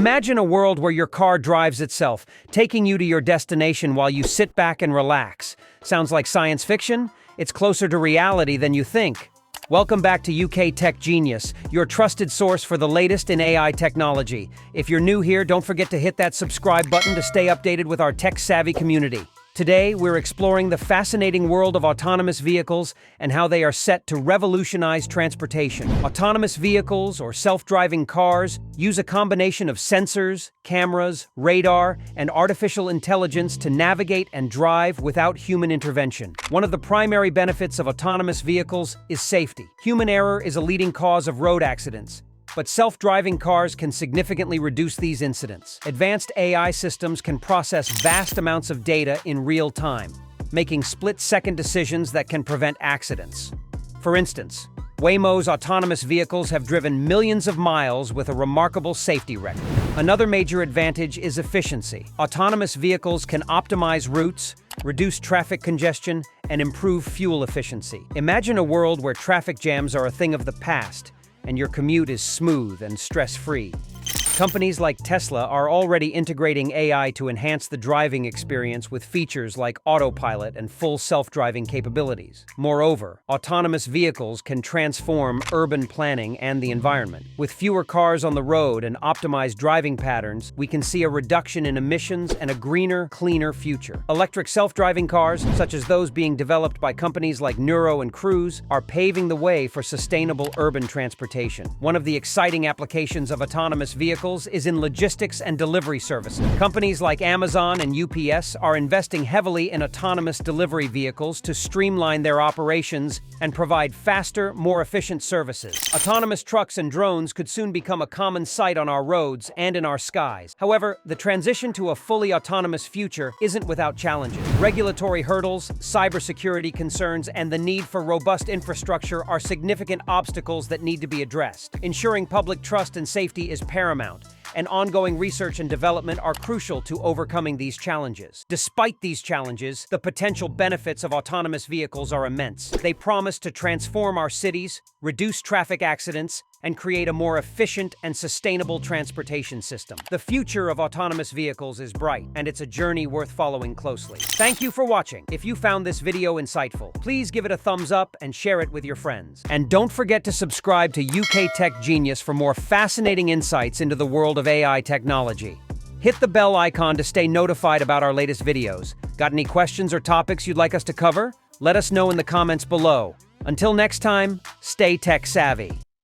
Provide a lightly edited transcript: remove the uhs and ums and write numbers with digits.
Imagine a world where your car drives itself, taking you to your destination while you sit back and relax. Sounds like science fiction? It's closer to reality than you think. Welcome back to UK Tech Genius, your trusted source for the latest in AI technology. If you're new here, don't forget to hit that subscribe button to stay updated with our tech-savvy community. Today, we're exploring the fascinating world of autonomous vehicles and how they are set to revolutionize transportation. Autonomous vehicles, or self-driving cars, use a combination of sensors, cameras, radar, and artificial intelligence to navigate and drive without human intervention. One of the primary benefits of autonomous vehicles is safety. Human error is a leading cause of road accidents, but self-driving cars can significantly reduce these incidents. Advanced AI systems can process vast amounts of data in real time, making split-second decisions that can prevent accidents. For instance, Waymo's autonomous vehicles have driven millions of miles with a remarkable safety record. Another major advantage is efficiency. Autonomous vehicles can optimize routes, reduce traffic congestion, and improve fuel efficiency. Imagine a world where traffic jams are a thing of the past, and your commute is smooth and stress-free. Companies like Tesla are already integrating AI to enhance the driving experience with features like autopilot and full self-driving capabilities. Moreover, autonomous vehicles can transform urban planning and the environment. With fewer cars on the road and optimized driving patterns, we can see a reduction in emissions and a greener, cleaner future. Electric self-driving cars, such as those being developed by companies like Nuro and Cruise, are paving the way for sustainable urban transportation. One of the exciting applications of autonomous vehicles is in logistics and delivery services. Companies like Amazon and UPS are investing heavily in autonomous delivery vehicles to streamline their operations and provide faster, more efficient services. Autonomous trucks and drones could soon become a common sight on our roads and in our skies. However, the transition to a fully autonomous future isn't without challenges. Regulatory hurdles, cybersecurity concerns, and the need for robust infrastructure are significant obstacles that need to be addressed. Ensuring public trust and safety is paramount, and ongoing research and development are crucial to overcoming these challenges. Despite these challenges, the potential benefits of autonomous vehicles are immense. They promise to transform our cities, reduce traffic accidents, and create a more efficient and sustainable transportation system. The future of autonomous vehicles is bright, and it's a journey worth following closely. Thank you for watching. If you found this video insightful, please give it a thumbs up and share it with your friends. And don't forget to subscribe to UK Tech Genius for more fascinating insights into the world of AI technology. Hit the bell icon to stay notified about our latest videos. Got any questions or topics you'd like us to cover? Let us know in the comments below. Until next time, stay tech savvy.